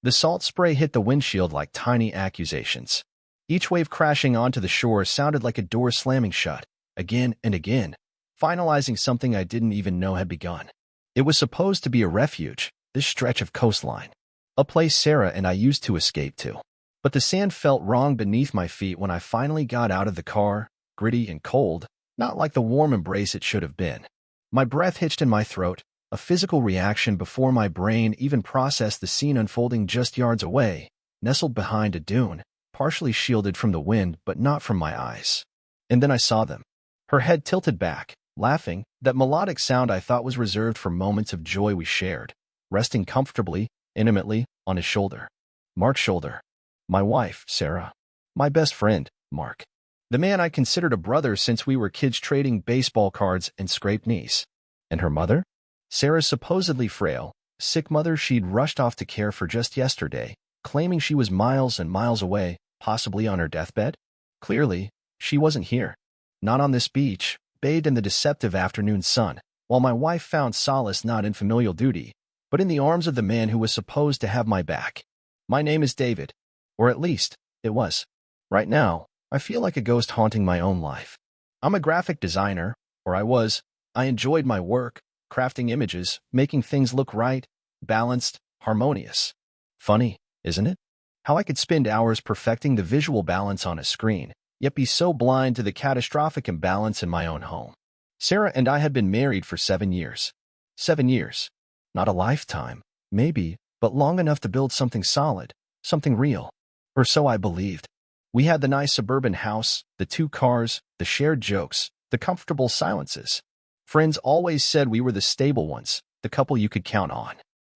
The salt spray hit the windshield like tiny accusations. Each wave crashing onto the shore sounded like a door slamming shut, again and again, finalizing something I didn't even know had begun. It was supposed to be a refuge, this stretch of coastline. A place Sarah and I used to escape to. But the sand felt wrong beneath my feet when I finally got out of the car, gritty and cold, not like the warm embrace it should have been. My breath hitched in my throat, a physical reaction before my brain even processed the scene unfolding just yards away, nestled behind a dune, partially shielded from the wind but not from my eyes. And then I saw them. Her head tilted back, laughing, that melodic sound I thought was reserved for moments of joy we shared, resting comfortably, intimately, on his shoulder. Mark's shoulder. My wife, Sarah. My best friend, Mark. The man I considered a brother since we were kids trading baseball cards and scraped knees. And her mother? Sarah's supposedly frail, sick mother she'd rushed off to care for just yesterday, claiming she was miles and miles away, possibly on her deathbed? Clearly, she wasn't here. Not on this beach, bathed in the deceptive afternoon sun, while my wife found solace not in familial duty, but in the arms of the man who was supposed to have my back. My name is David. Or at least, it was. Right now, I feel like a ghost haunting my own life. I'm a graphic designer, or I was. I enjoyed my work, crafting images, making things look right, balanced, harmonious. Funny, isn't it? How I could spend hours perfecting the visual balance on a screen, yet be so blind to the catastrophic imbalance in my own home. Sarah and I had been married for 7 years. 7 years. Not a lifetime, maybe, but long enough to build something solid, something real. Or so I believed. We had the nice suburban house, the 2 cars, the shared jokes, the comfortable silences. Friends always said we were the stable ones, the couple you could count on.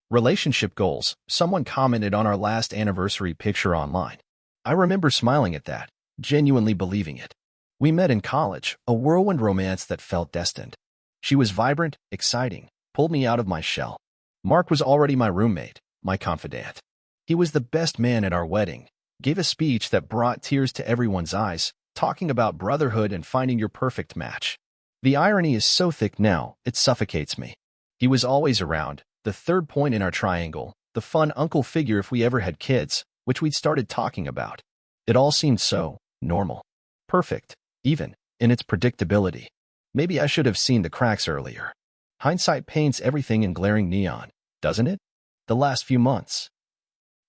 Relationship goals, someone commented on our last anniversary picture online. I remember smiling at that, genuinely believing it. We met in college, a whirlwind romance that felt destined. She was vibrant, exciting, pulled me out of my shell. Mark was already my roommate, my confidant. He was the best man at our wedding, gave a speech that brought tears to everyone's eyes, talking about brotherhood and finding your perfect match. The irony is so thick now, it suffocates me. He was always around, the third point in our triangle, the fun uncle figure if we ever had kids, which we'd started talking about. It all seemed so normal. Perfect, even, in its predictability. Maybe I should have seen the cracks earlier. Hindsight paints everything in glaring neon, doesn't it? The last few months.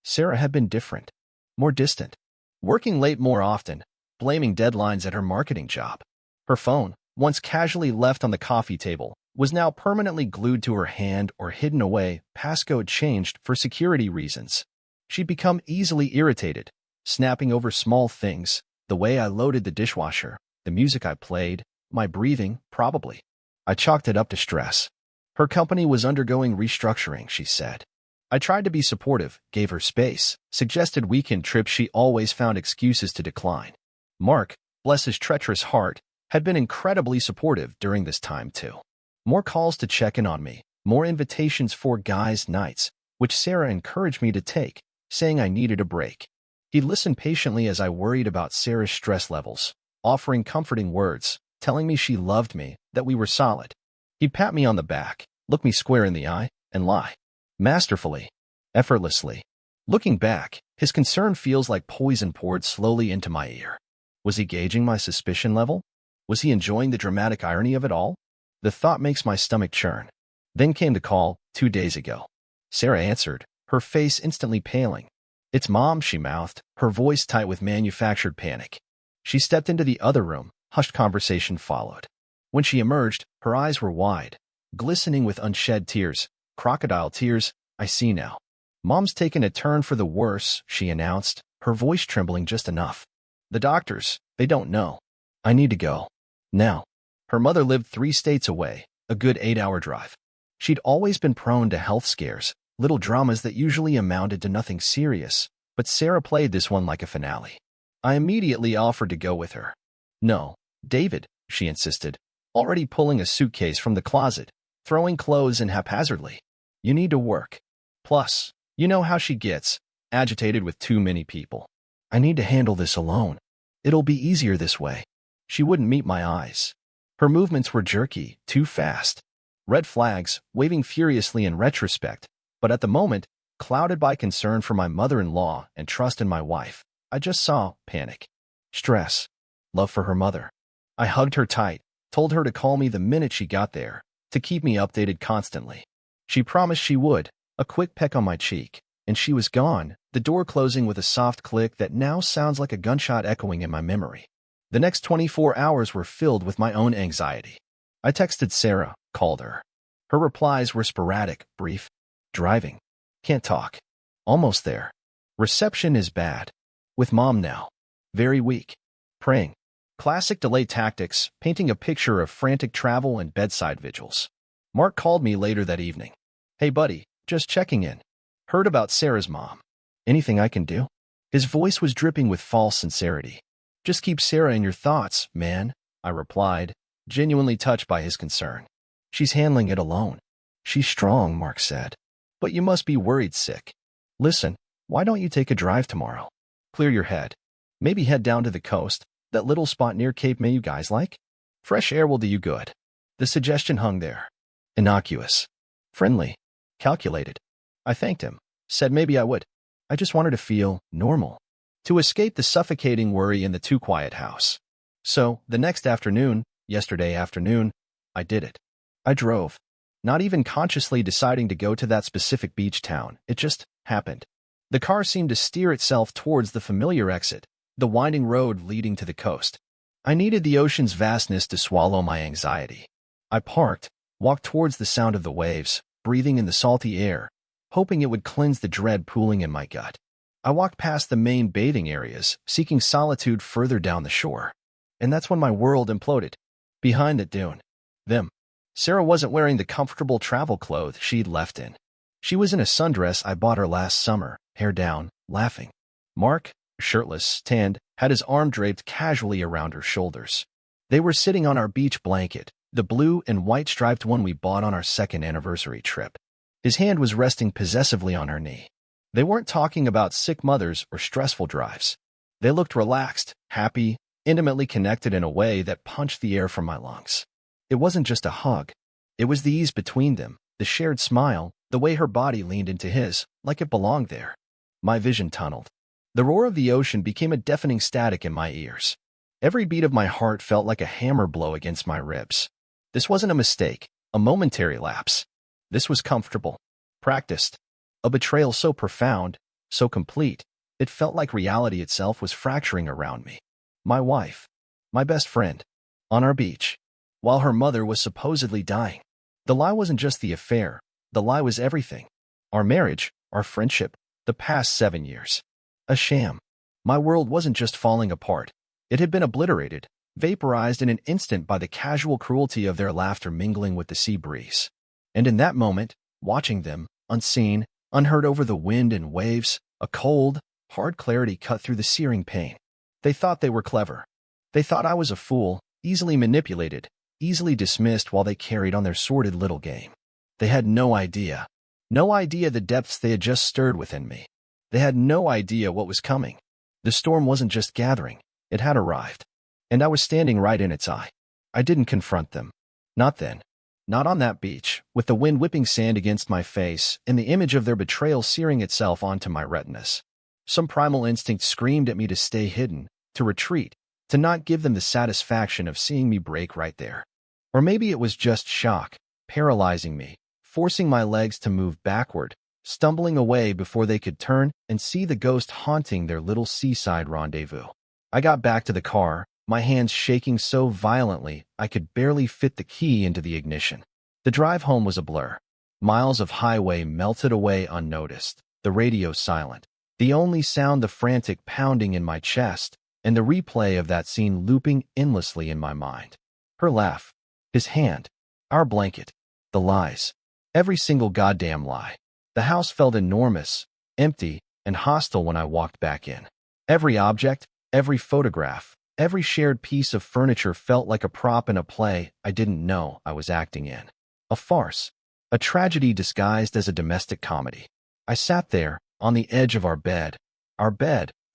Sarah had been different. More distant, working late more often, blaming deadlines at her marketing job. Her phone, once casually left on the coffee table, was now permanently glued to her hand or hidden away, passcode changed for security reasons. She'd become easily irritated, snapping over small things, the way I loaded the dishwasher, the music I played, my breathing, probably. I chalked it up to stress. Her company was undergoing restructuring, she said. I tried to be supportive, gave her space, suggested weekend trips she always found excuses to decline. Mark, bless his treacherous heart, had been incredibly supportive during this time too. More calls to check in on me, more invitations for guys' nights, which Sarah encouraged me to take, saying I needed a break. He listened patiently as I worried about Sarah's stress levels, offering comforting words, telling me she loved me, that we were solid. He'd pat me on the back, look me square in the eye, and lie. Masterfully, effortlessly. Looking back, his concern feels like poison poured slowly into my ear. Was he gauging my suspicion level? Was he enjoying the dramatic irony of it all? The thought makes my stomach churn. Then came the call, 2 days ago. Sarah answered, her face instantly paling. "It's Mom," she mouthed, her voice tight with manufactured panic. She stepped into the other room, hushed conversation followed. When she emerged, her eyes were wide, glistening with unshed tears. Crocodile tears, I see now. "Mom's taken a turn for the worse," she announced, her voice trembling just enough. "The doctors, they don't know. I need to go. Now." Her mother lived 3 states away, a good 8-hour drive. She'd always been prone to health scares, little dramas that usually amounted to nothing serious, but Sarah played this one like a finale. I immediately offered to go with her. "No, David," she insisted, already pulling a suitcase from the closet, throwing clothes in haphazardly. "You need to work. Plus, you know how she gets, agitated with too many people. I need to handle this alone. It'll be easier this way." She wouldn't meet my eyes. Her movements were jerky, too fast. Red flags, waving furiously in retrospect, but at the moment, Clouded by concern for my mother-in-law and trust in my wife, I just saw panic, stress, love for her mother. I hugged her tight, told her to call me the minute she got there, to keep me updated constantly. She promised she would, a quick peck on my cheek, and she was gone, the door closing with a soft click that now sounds like a gunshot echoing in my memory. The next 24 hours were filled with my own anxiety. I texted Sarah, called her. Her replies were sporadic, brief. Driving. Can't talk. Almost there. Reception is bad. With mom now. Very weak. Praying. Classic delay tactics, painting a picture of frantic travel and bedside vigils. Mark called me later that evening. Hey buddy, just checking in. Heard about Sarah's mom. Anything I can do? His voice was dripping with false sincerity. Just keep Sarah in your thoughts, man, I replied, genuinely touched by his concern. She's handling it alone. She's strong, Mark said. But you must be worried sick. Listen, why don't you take a drive tomorrow? Clear your head. Maybe head down to the coast, that little spot near Cape May you guys like? Fresh air will do you good. The suggestion hung there. Innocuous. Friendly. Calculated. I thanked him, said maybe I would. I just wanted to feel normal. To escape the suffocating worry in the too quiet house. So, the next afternoon, yesterday afternoon, I did it. I drove. Not even consciously deciding to go to that specific beach town, it just happened. The car seemed to steer itself towards the familiar exit, the winding road leading to the coast. I needed the ocean's vastness to swallow my anxiety. I parked, walked towards the sound of the waves, breathing in the salty air, hoping it would cleanse the dread pooling in my gut. I walked past the main bathing areas, seeking solitude further down the shore. And that's when my world imploded. Behind the dune. Them. Sarah wasn't wearing the comfortable travel clothes she'd left in. She was in a sundress I bought her last summer, hair down, laughing. Mark, shirtless, tanned, had his arm draped casually around her shoulders. They were sitting on our beach blanket, the blue and white striped one we bought on our second anniversary trip. His hand was resting possessively on her knee. They weren't talking about sick mothers or stressful drives. They looked relaxed, happy, intimately connected in a way that punched the air from my lungs. It wasn't just a hug. It was the ease between them, the shared smile, the way her body leaned into his, like it belonged there. My vision tunneled. The roar of the ocean became a deafening static in my ears. Every beat of my heart felt like a hammer blow against my ribs. This wasn't a mistake, a momentary lapse. This was comfortable, practiced. A betrayal so profound, so complete, it felt like reality itself was fracturing around me. My wife, my best friend, on our beach, while her mother was supposedly dying. The lie wasn't just the affair, the lie was everything. Our marriage, our friendship, the past 7 years. A sham. My world wasn't just falling apart. It had been obliterated, vaporized in an instant by the casual cruelty of their laughter mingling with the sea breeze. And in that moment, watching them, unseen, unheard over the wind and waves, a cold, hard clarity cut through the searing pain. They thought they were clever. They thought I was a fool, easily manipulated, easily dismissed while they carried on their sordid little game. They had no idea the depths they had just stirred within me. They had no idea what was coming. The storm wasn't just gathering, it had arrived. And I was standing right in its eye. I didn't confront them. Not then. Not on that beach, with the wind whipping sand against my face and the image of their betrayal searing itself onto my retinas. Some primal instinct screamed at me to stay hidden, to retreat, to not give them the satisfaction of seeing me break right there. Or maybe it was just shock, paralyzing me, forcing my legs to move backward, stumbling away before they could turn and see the ghost haunting their little seaside rendezvous. I got back to the car, my hands shaking so violently I could barely fit the key into the ignition. The drive home was a blur. Miles of highway melted away unnoticed, the radio silent, the only sound the frantic pounding in my chest, and the replay of that scene looping endlessly in my mind. Her laugh, his hand, our blanket, the lies, every single goddamn lie. The house felt enormous, empty, and hostile when I walked back in. Every object, every photograph, every shared piece of furniture felt like a prop in a play I didn't know I was acting in. A farce, a tragedy disguised as a domestic comedy. I sat there, on the edge of our bed,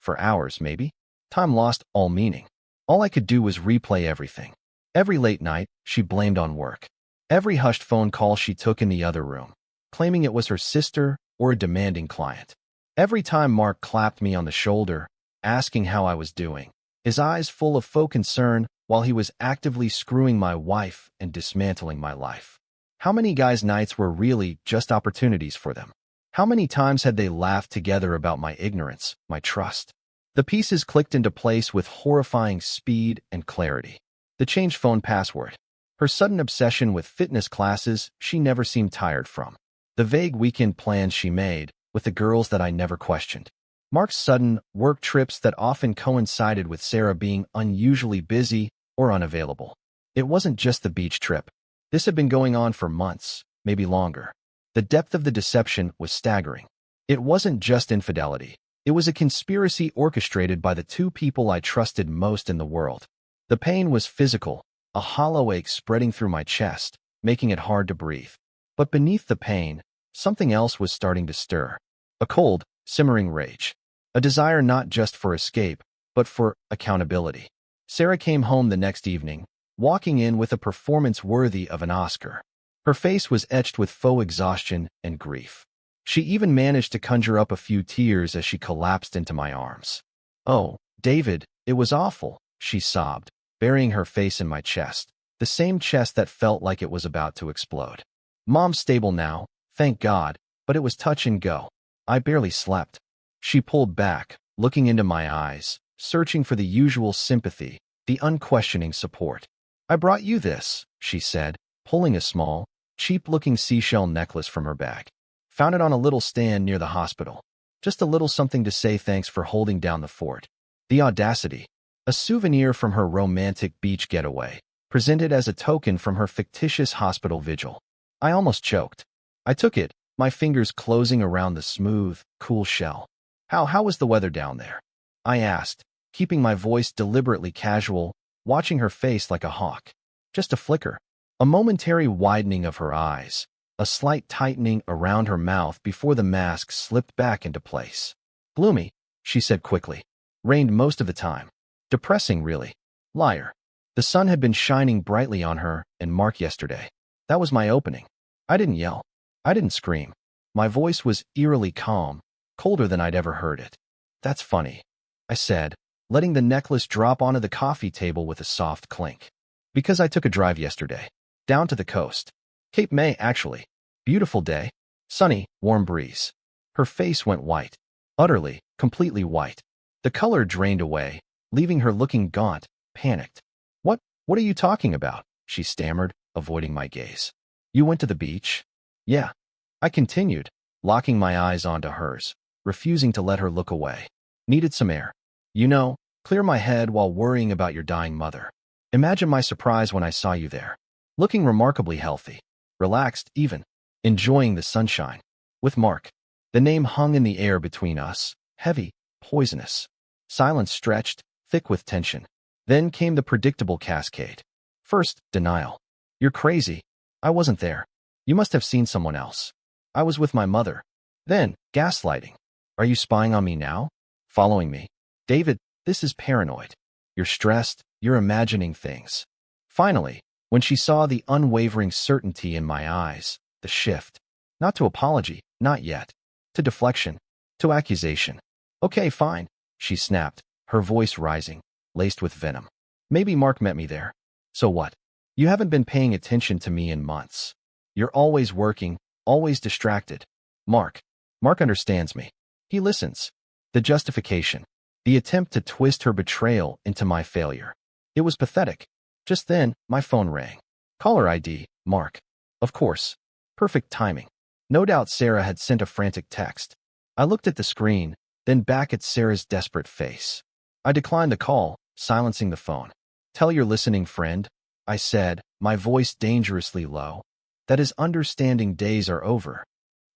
for hours maybe. Time lost all meaning. All I could do was replay everything. Every late night, she blamed on work. Every hushed phone call she took in the other room, claiming it was her sister, or a demanding client. Every time Mark clapped me on the shoulder, asking how I was doing, his eyes full of faux concern while he was actively screwing my wife and dismantling my life. How many guys' nights were really just opportunities for them? How many times had they laughed together about my ignorance, my trust? The pieces clicked into place with horrifying speed and clarity. The changed phone password. Her sudden obsession with fitness classes she never seemed tired from. The vague weekend plans she made with the girls that I never questioned. Mark's sudden work trips that often coincided with Sarah being unusually busy or unavailable. It wasn't just the beach trip. This had been going on for months, maybe longer. The depth of the deception was staggering. It wasn't just infidelity. It was a conspiracy orchestrated by the two people I trusted most in the world. The pain was physical, a hollow ache spreading through my chest, making it hard to breathe. But beneath the pain, something else was starting to stir. A cold, simmering rage. A desire not just for escape, but for accountability. Sarah came home the next evening, walking in with a performance worthy of an Oscar. Her face was etched with faux exhaustion and grief. She even managed to conjure up a few tears as she collapsed into my arms. "Oh, David, it was awful," she sobbed, burying her face in my chest, the same chest that felt like it was about to explode. "Mom's stable now, thank God, but it was touch and go. I barely slept." She pulled back, looking into my eyes, searching for the usual sympathy, the unquestioning support. "I brought you this," she said, pulling a small, cheap-looking seashell necklace from her bag. "Found it on a little stand near the hospital. Just a little something to say thanks for holding down the fort." The audacity. A souvenir from her romantic beach getaway, presented as a token from her fictitious hospital vigil. I almost choked. I took it, my fingers closing around the smooth, cool shell. How was the weather down there?" I asked, keeping my voice deliberately casual, watching her face like a hawk. Just a flicker. A momentary widening of her eyes, a slight tightening around her mouth before the mask slipped back into place. "Gloomy," she said quickly. "Rained most of the time. Depressing, really." Liar. The sun had been shining brightly on her and Mark yesterday. That was my opening. I didn't yell. I didn't scream. My voice was eerily calm, colder than I'd ever heard it. "That's funny," I said, letting the necklace drop onto the coffee table with a soft clink. "Because I took a drive yesterday. Down to the coast. Cape May, actually. Beautiful day. Sunny, warm breeze." Her face went white. Utterly, completely white. The color drained away, leaving her looking gaunt, panicked. What are you talking about?" she stammered, avoiding my gaze. "You went to the beach?" "Yeah." I continued, locking my eyes onto hers, refusing to let her look away. "Needed some air. You know, clear my head while worrying about your dying mother. Imagine my surprise when I saw you there. Looking remarkably healthy. Relaxed, even. Enjoying the sunshine. With Mark." The name hung in the air between us, heavy, poisonous. Silence stretched, thick with tension. Then came the predictable cascade. First, denial. "You're crazy. I wasn't there. You must have seen someone else. I was with my mother." Then, gaslighting. "Are you spying on me now? Following me? David, this is paranoid. You're stressed, you're imagining things." Finally, when she saw the unwavering certainty in my eyes, the shift. Not to apology, not yet. To deflection, to accusation. "Okay, fine," she snapped, her voice rising, laced with venom. "Maybe Mark met me there. So what? You haven't been paying attention to me in months. You're always working, always distracted. Mark understands me. He listens." The justification. The attempt to twist her betrayal into my failure. It was pathetic. Just then, my phone rang. Caller ID, Mark. Of course. Perfect timing. No doubt Sarah had sent a frantic text. I looked at the screen, then back at Sarah's desperate face. I declined the call, silencing the phone. "Tell your listening friend," I said, my voice dangerously low, "that his understanding days are over."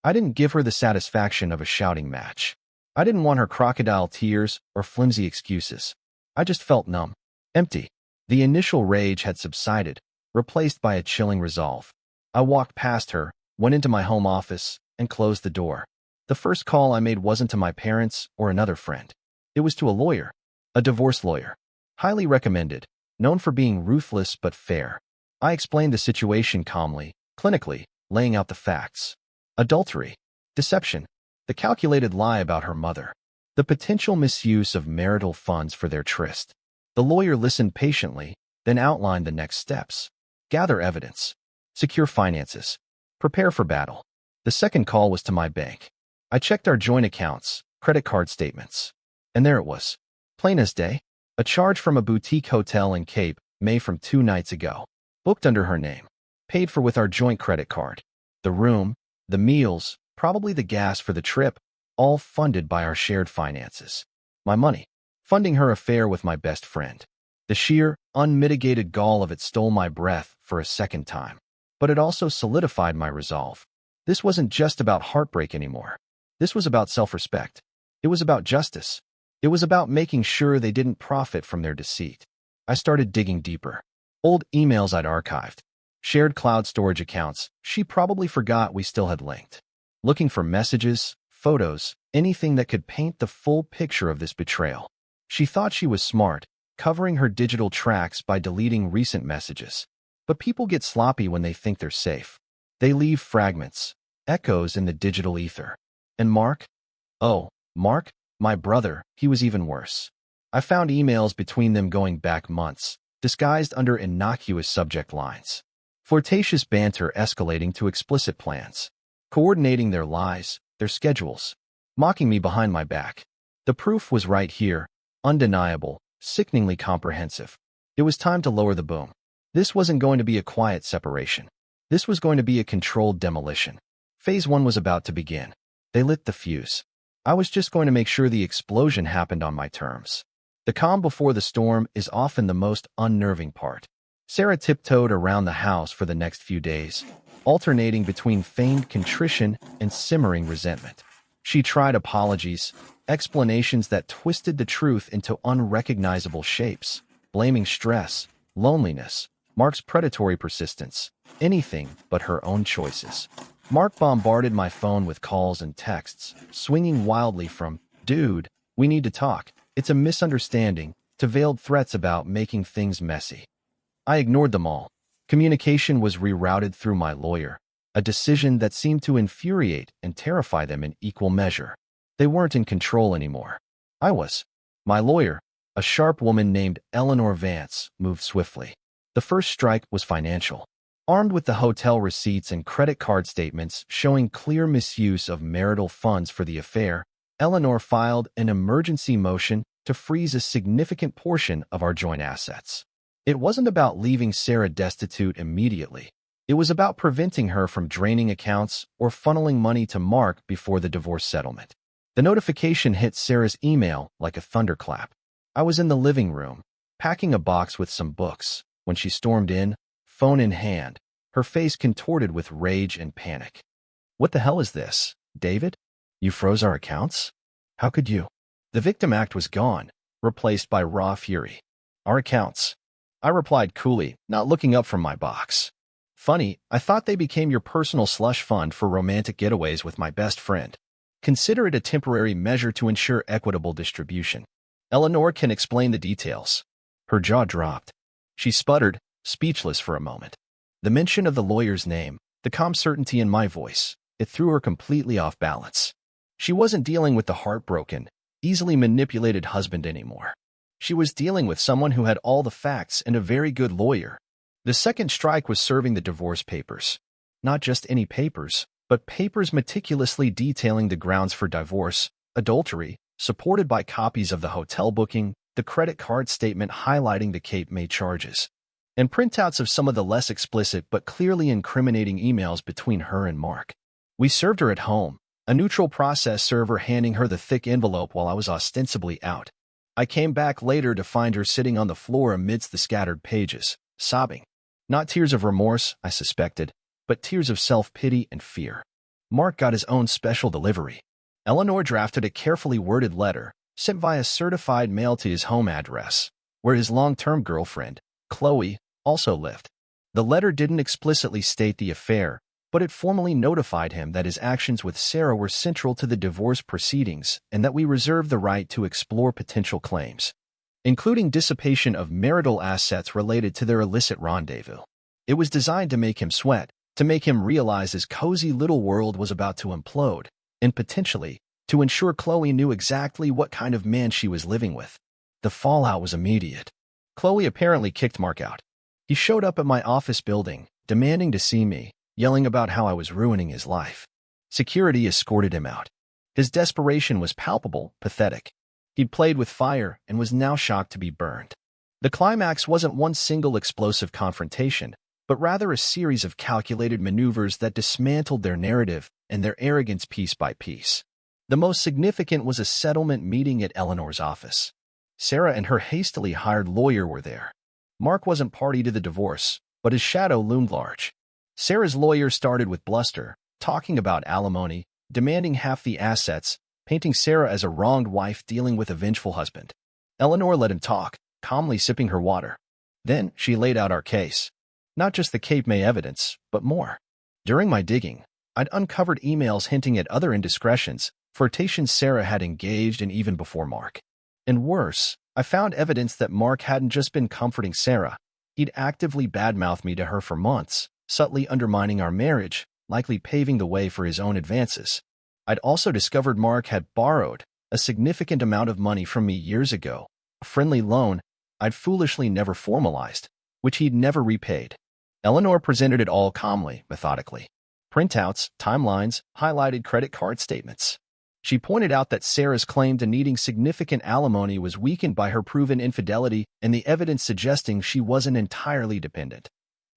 I didn't give her the satisfaction of a shouting match. I didn't want her crocodile tears or flimsy excuses. I just felt numb, empty. The initial rage had subsided, replaced by a chilling resolve. I walked past her, went into my home office, and closed the door. The first call I made wasn't to my parents or another friend. It was to a lawyer, a divorce lawyer. Highly recommended, known for being ruthless but fair. I explained the situation calmly, clinically, laying out the facts. Adultery, deception, the calculated lie about her mother, the potential misuse of marital funds for their tryst. The lawyer listened patiently, then outlined the next steps. Gather evidence. Secure finances. Prepare for battle. The second call was to my bank. I checked our joint accounts, credit card statements. And there it was. Plain as day. A charge from a boutique hotel in Cape May from 2 nights ago. Booked under her name. Paid for with our joint credit card. The room, the meals, probably the gas for the trip, all funded by our shared finances. My money. Funding her affair with my best friend. The sheer, unmitigated gall of it stole my breath for a second time. But it also solidified my resolve. This wasn't just about heartbreak anymore. This was about self-respect. It was about justice. It was about making sure they didn't profit from their deceit. I started digging deeper. Old emails I'd archived. Shared cloud storage accounts she probably forgot we still had linked. Looking for messages, photos, anything that could paint the full picture of this betrayal. She thought she was smart, covering her digital tracks by deleting recent messages. But people get sloppy when they think they're safe. They leave fragments, echoes in the digital ether. And Mark? Oh, Mark, my brother, he was even worse. I found emails between them going back months, disguised under innocuous subject lines. Flirtatious banter escalating to explicit plans. Coordinating their lies, their schedules. Mocking me behind my back. The proof was right here, undeniable, sickeningly comprehensive. It was time to lower the boom. This wasn't going to be a quiet separation. This was going to be a controlled demolition. Phase 1 was about to begin. They lit the fuse. I was just going to make sure the explosion happened on my terms. The calm before the storm is often the most unnerving part. Sarah tiptoed around the house for the next few days, alternating between feigned contrition and simmering resentment. She tried apologies, explanations that twisted the truth into unrecognizable shapes, blaming stress, loneliness, Mark's predatory persistence, anything but her own choices. Mark bombarded my phone with calls and texts, swinging wildly from, "Dude, we need to talk. It's a misunderstanding," to veiled threats about making things messy. I ignored them all. Communication was rerouted through my lawyer, a decision that seemed to infuriate and terrify them in equal measure. They weren't in control anymore. I was. My lawyer, a sharp woman named Eleanor Vance, moved swiftly. The first strike was financial. Armed with the hotel receipts and credit card statements showing clear misuse of marital funds for the affair, Eleanor filed an emergency motion to freeze a significant portion of our joint assets. It wasn't about leaving Sarah destitute immediately. It was about preventing her from draining accounts or funneling money to Mark before the divorce settlement. The notification hit Sarah's email like a thunderclap. I was in the living room, packing a box with some books, when she stormed in, phone in hand, her face contorted with rage and panic. "What the hell is this, David? You froze our accounts? How could you?" The victim act was gone, replaced by raw fury. "Our accounts," I replied coolly, not looking up from my box. "Funny, I thought they became your personal slush fund for romantic getaways with my best friend. Consider it a temporary measure to ensure equitable distribution. Eleanor can explain the details." Her jaw dropped. She sputtered, speechless for a moment. The mention of the lawyer's name, the calm certainty in my voice, it threw her completely off balance. She wasn't dealing with the heartbroken, easily manipulated husband anymore. She was dealing with someone who had all the facts and a very good lawyer. The second strike was serving the divorce papers. Not just any papers, but papers meticulously detailing the grounds for divorce, adultery, supported by copies of the hotel booking, the credit card statement highlighting the Cape May charges, and printouts of some of the less explicit but clearly incriminating emails between her and Mark. We served her at home, a neutral process server handing her the thick envelope while I was ostensibly out. I came back later to find her sitting on the floor amidst the scattered pages, sobbing. Not tears of remorse, I suspected, but tears of self-pity and fear. Mark got his own special delivery. Eleanor drafted a carefully worded letter, sent via certified mail to his home address, where his long-term girlfriend, Chloe, also lived. The letter didn't explicitly state the affair, but it formally notified him that his actions with Sarah were central to the divorce proceedings and that we reserved the right to explore potential claims, including dissipation of marital assets related to their illicit rendezvous. It was designed to make him sweat, to make him realize his cozy little world was about to implode, and potentially, to ensure Chloe knew exactly what kind of man she was living with. The fallout was immediate. Chloe apparently kicked Mark out. He showed up at my office building, demanding to see me, yelling about how I was ruining his life. Security escorted him out. His desperation was palpable, pathetic. He'd played with fire and was now shocked to be burned. The climax wasn't one single explosive confrontation, but rather a series of calculated maneuvers that dismantled their narrative and their arrogance piece by piece. The most significant was a settlement meeting at Eleanor's office. Sarah and her hastily hired lawyer were there. Mark wasn't party to the divorce, but his shadow loomed large. Sarah's lawyer started with bluster, talking about alimony, demanding half the assets, painting Sarah as a wronged wife dealing with a vengeful husband. Eleanor let him talk, calmly sipping her water. Then she laid out our case. Not just the Cape May evidence, but more. During my digging, I'd uncovered emails hinting at other indiscretions, flirtations Sarah had engaged in even before Mark. And worse, I found evidence that Mark hadn't just been comforting Sarah. He'd actively badmouthed me to her for months, subtly undermining our marriage, likely paving the way for his own advances. I'd also discovered Mark had borrowed a significant amount of money from me years ago, a friendly loan I'd foolishly never formalized, which he'd never repaid. Eleanor presented it all calmly, methodically. Printouts, timelines, highlighted credit card statements. She pointed out that Sarah's claim to needing significant alimony was weakened by her proven infidelity and the evidence suggesting she wasn't entirely dependent,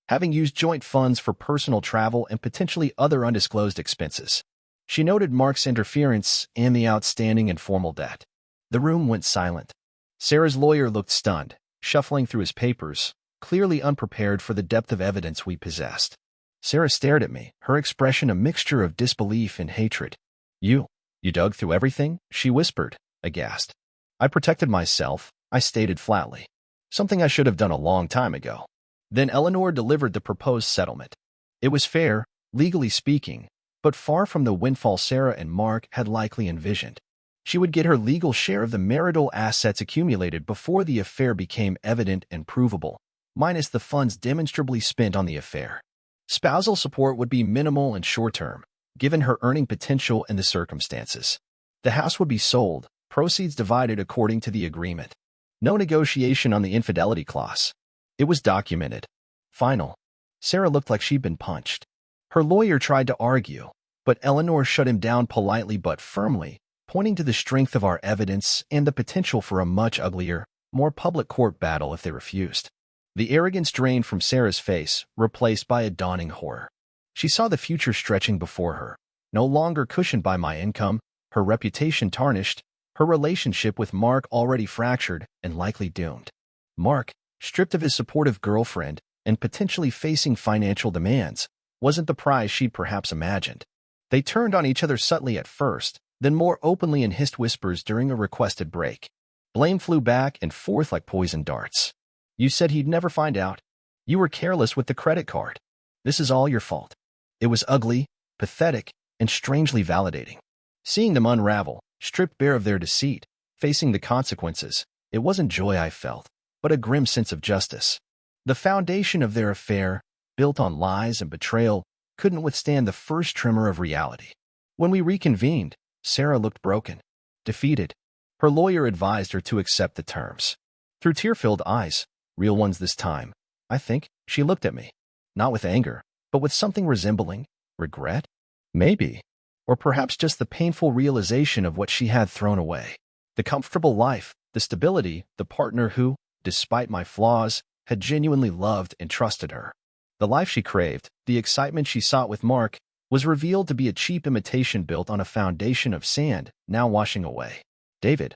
having used joint funds for personal travel and potentially other undisclosed expenses. She noted Mark's interference and the outstanding informal debt. The room went silent. Sarah's lawyer looked stunned, shuffling through his papers, clearly unprepared for the depth of evidence we possessed. Sarah stared at me, her expression a mixture of disbelief and hatred. You dug through everything?" she whispered, aghast. I protected myself, I stated flatly. Something I should have done a long time ago. Then Eleanor delivered the proposed settlement. It was fair, legally speaking, but far from the windfall Sarah and Mark had likely envisioned. She would get her legal share of the marital assets accumulated before the affair became evident and provable, minus the funds demonstrably spent on the affair. Spousal support would be minimal and short-term, given her earning potential and the circumstances. The house would be sold, proceeds divided according to the agreement. No negotiation on the infidelity clause. It was documented. Final. Sarah looked like she'd been punched. Her lawyer tried to argue, but Eleanor shut him down politely but firmly, pointing to the strength of our evidence and the potential for a much uglier, more public court battle if they refused. The arrogance drained from Sarah's face, replaced by a dawning horror. She saw the future stretching before her, no longer cushioned by my income, her reputation tarnished, her relationship with Mark already fractured and likely doomed. Mark, stripped of his supportive girlfriend and potentially facing financial demands, wasn't the prize she'd perhaps imagined. They turned on each other subtly at first, then more openly in hissed whispers during a requested break. Blame flew back and forth like poison darts. "You said he'd never find out. You were careless with the credit card. This is all your fault." It was ugly, pathetic, and strangely validating. Seeing them unravel, stripped bare of their deceit, facing the consequences, it wasn't joy I felt, but a grim sense of justice. The foundation of their affair, built on lies and betrayal, couldn't withstand the first tremor of reality. When we reconvened, Sarah looked broken, defeated. Her lawyer advised her to accept the terms. Through tear-filled eyes, real ones this time, I think, she looked at me, not with anger, but with something resembling regret? Maybe. Or perhaps just the painful realization of what she had thrown away. The comfortable life, the stability, the partner who, despite my flaws, had genuinely loved and trusted her. The life she craved, the excitement she sought with Mark, was revealed to be a cheap imitation built on a foundation of sand, now washing away. "David,"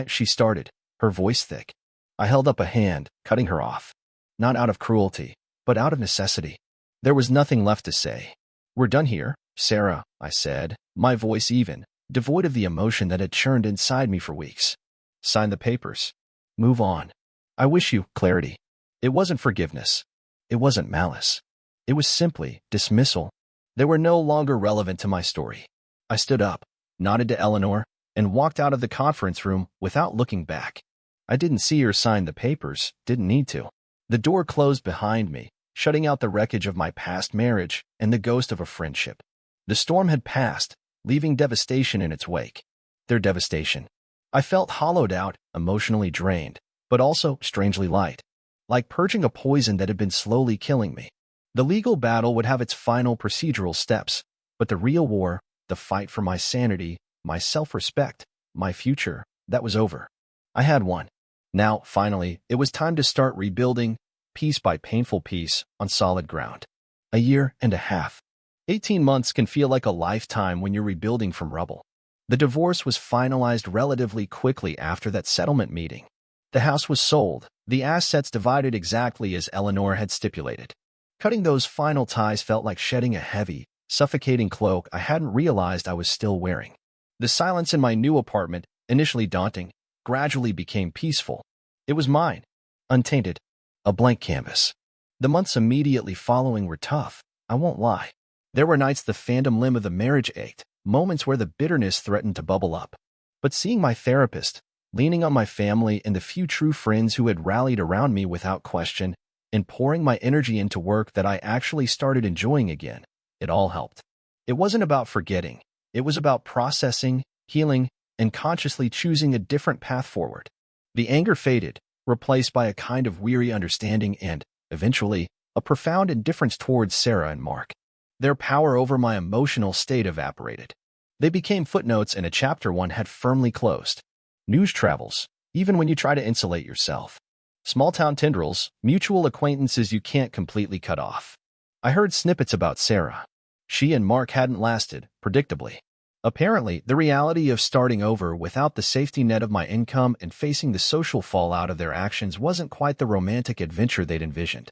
she started, her voice thick. I held up a hand, cutting her off. Not out of cruelty, but out of necessity. There was nothing left to say. "We're done here, Sarah," I said, my voice even, devoid of the emotion that had churned inside me for weeks. "Sign the papers. Move on. I wish you clarity." It wasn't forgiveness. It wasn't malice. It was simply dismissal. They were no longer relevant to my story. I stood up, nodded to Eleanor, and walked out of the conference room without looking back. I didn't see her sign the papers, didn't need to. The door closed behind me, shutting out the wreckage of my past marriage and the ghost of a friendship. The storm had passed, leaving devastation in its wake. Their devastation. I felt hollowed out, emotionally drained, but also strangely light, like purging a poison that had been slowly killing me. The legal battle would have its final procedural steps, but the real war, the fight for my sanity, my self-respect, my future, that was over. I had won. Now, finally, it was time to start rebuilding, piece by painful piece, on solid ground. A year and a half. 18 months can feel like a lifetime when you're rebuilding from rubble. The divorce was finalized relatively quickly after that settlement meeting. The house was sold, the assets divided exactly as Eleanor had stipulated. Cutting those final ties felt like shedding a heavy, suffocating cloak I hadn't realized I was still wearing. The silence in my new apartment, initially daunting, gradually became peaceful. It was mine, untainted, a blank canvas. The months immediately following were tough, I won't lie. There were nights the phantom limb of the marriage ached, moments where the bitterness threatened to bubble up. But seeing my therapist, leaning on my family and the few true friends who had rallied around me without question, and pouring my energy into work that I actually started enjoying again, it all helped. It wasn't about forgetting. It was about processing, healing, and consciously choosing a different path forward. The anger faded, replaced by a kind of weary understanding and, eventually, a profound indifference towards Sarah and Mark. Their power over my emotional state evaporated. They became footnotes in a chapter one had firmly closed. News travels, even when you try to insulate yourself. Small-town tendrils, mutual acquaintances you can't completely cut off. I heard snippets about Sarah. She and Mark hadn't lasted, predictably. Apparently, the reality of starting over without the safety net of my income and facing the social fallout of their actions wasn't quite the romantic adventure they'd envisioned.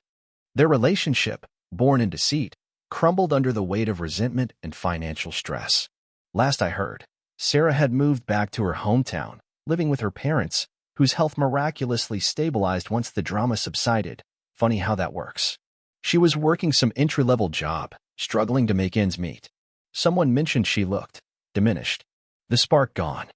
Their relationship, born in deceit, crumbled under the weight of resentment and financial stress. Last I heard, Sarah had moved back to her hometown, living with her parents, whose health miraculously stabilized once the drama subsided. Funny how that works. She was working some entry-level job, struggling to make ends meet. Someone mentioned she looked diminished. The spark gone.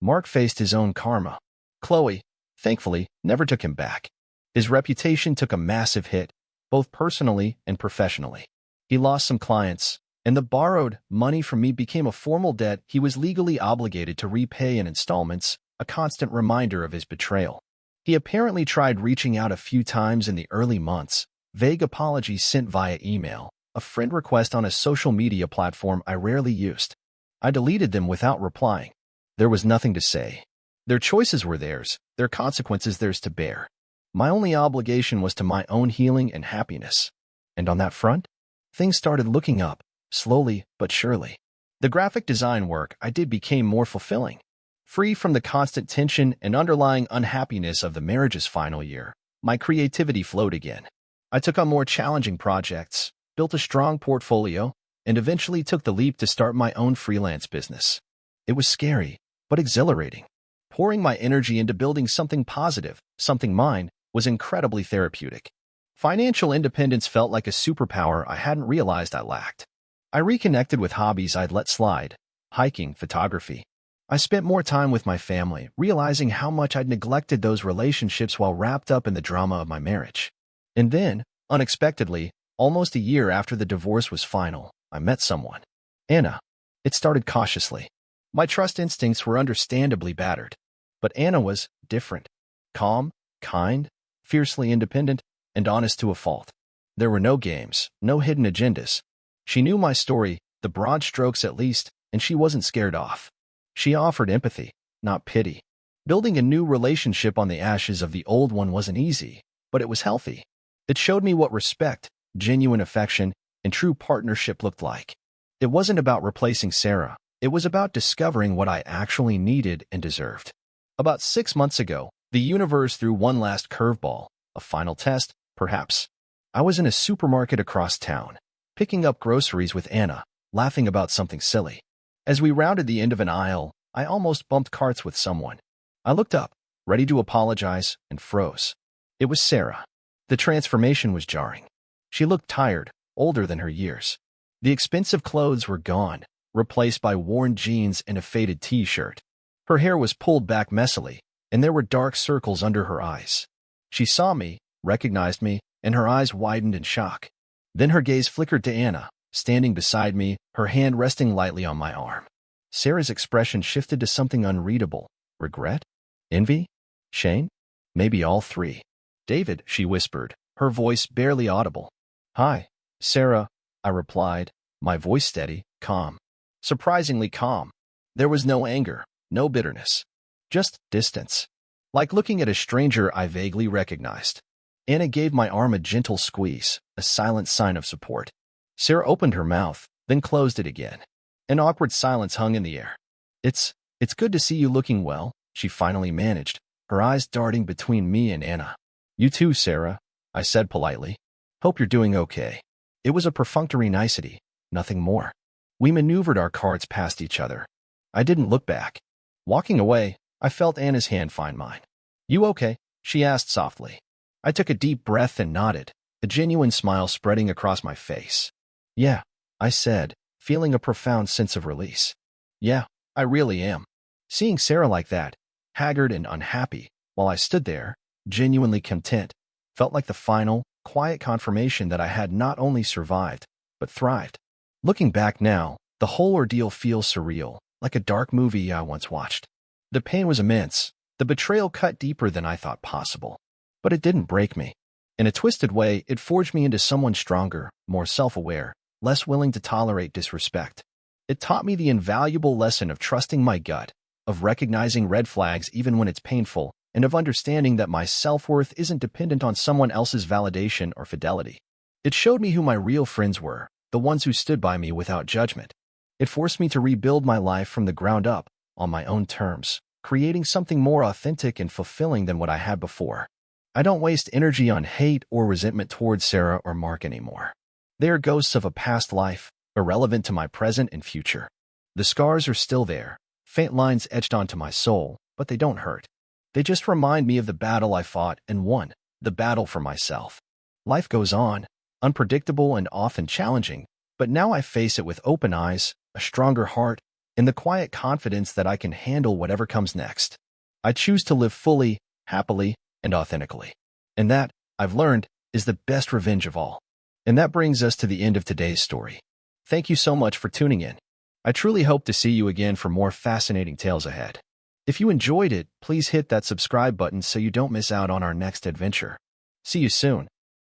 Mark faced his own karma. Chloe, thankfully, never took him back. His reputation took a massive hit, both personally and professionally. He lost some clients, and the borrowed money from me became a formal debt he was legally obligated to repay in installments, a constant reminder of his betrayal. He apparently tried reaching out a few times in the early months, vague apologies sent via email, a friend request on a social media platform I rarely used. I deleted them without replying. There was nothing to say. Their choices were theirs, their consequences theirs to bear. My only obligation was to my own healing and happiness. And on that front, things started looking up, slowly but surely. The graphic design work I did became more fulfilling. Free from the constant tension and underlying unhappiness of the marriage's final year, my creativity flowed again. I took on more challenging projects, built a strong portfolio, and eventually took the leap to start my own freelance business. It was scary, but exhilarating. Pouring my energy into building something positive, something mine, was incredibly therapeutic. Financial independence felt like a superpower I hadn't realized I lacked. I reconnected with hobbies I'd let slide, hiking, photography. I spent more time with my family, realizing how much I'd neglected those relationships while wrapped up in the drama of my marriage. And then, unexpectedly, almost a year after the divorce was final, I met someone. Anna. It started cautiously. My trust instincts were understandably battered. But Anna was different. Calm, kind, fiercely independent, and honest to a fault. There were no games, no hidden agendas. She knew my story, the broad strokes at least, and she wasn't scared off. She offered empathy, not pity. Building a new relationship on the ashes of the old one wasn't easy, but it was healthy. It showed me what respect, genuine affection, and true partnership looked like. It wasn't about replacing Sarah. It was about discovering what I actually needed and deserved. About 6 months ago, the universe threw one last curveball, a final test, perhaps. I was in a supermarket across town, picking up groceries with Anna, laughing about something silly. As we rounded the end of an aisle, I almost bumped carts with someone. I looked up, ready to apologize, and froze. It was Sarah. The transformation was jarring. She looked tired, older than her years. The expensive clothes were gone, replaced by worn jeans and a faded t-shirt. Her hair was pulled back messily, and there were dark circles under her eyes. She saw me, recognized me, and her eyes widened in shock. Then her gaze flickered to Anna, standing beside me, her hand resting lightly on my arm. Sarah's expression shifted to something unreadable. Regret? Envy? Shame? Maybe all three. David, she whispered, her voice barely audible. Hi, Sarah, I replied, my voice steady, calm. Surprisingly calm. There was no anger, no bitterness. Just distance. Like looking at a stranger I vaguely recognized. Anna gave my arm a gentle squeeze, a silent sign of support. Sarah opened her mouth, then closed it again. An awkward silence hung in the air. It's good to see you looking well, she finally managed, her eyes darting between me and Anna. You too, Sarah, I said politely. Hope you're doing okay. It was a perfunctory nicety, nothing more. We maneuvered our cards past each other. I didn't look back. Walking away, I felt Anna's hand find mine. You okay? She asked softly. I took a deep breath and nodded, a genuine smile spreading across my face. Yeah, I said, feeling a profound sense of release. Yeah, I really am. Seeing Sarah like that, haggard and unhappy, while I stood there, genuinely content, felt like the final, quiet confirmation that I had not only survived, but thrived. Looking back now, the whole ordeal feels surreal, like a dark movie I once watched. The pain was immense. The betrayal cut deeper than I thought possible. But it didn't break me. In a twisted way, it forged me into someone stronger, more self-aware, less willing to tolerate disrespect. It taught me the invaluable lesson of trusting my gut, of recognizing red flags even when it's painful, and of understanding that my self-worth isn't dependent on someone else's validation or fidelity. It showed me who my real friends were, the ones who stood by me without judgment. It forced me to rebuild my life from the ground up, on my own terms, creating something more authentic and fulfilling than what I had before. I don't waste energy on hate or resentment towards Sarah or Mark anymore. They are ghosts of a past life, irrelevant to my present and future. The scars are still there, faint lines etched onto my soul, but they don't hurt. They just remind me of the battle I fought and won, the battle for myself. Life goes on, unpredictable and often challenging, but now I face it with open eyes, a stronger heart, and the quiet confidence that I can handle whatever comes next. I choose to live fully, happily, and authentically. And that, I've learned, is the best revenge of all. And that brings us to the end of today's story. Thank you so much for tuning in. I truly hope to see you again for more fascinating tales ahead. If you enjoyed it, please hit that subscribe button so you don't miss out on our next adventure. See you soon.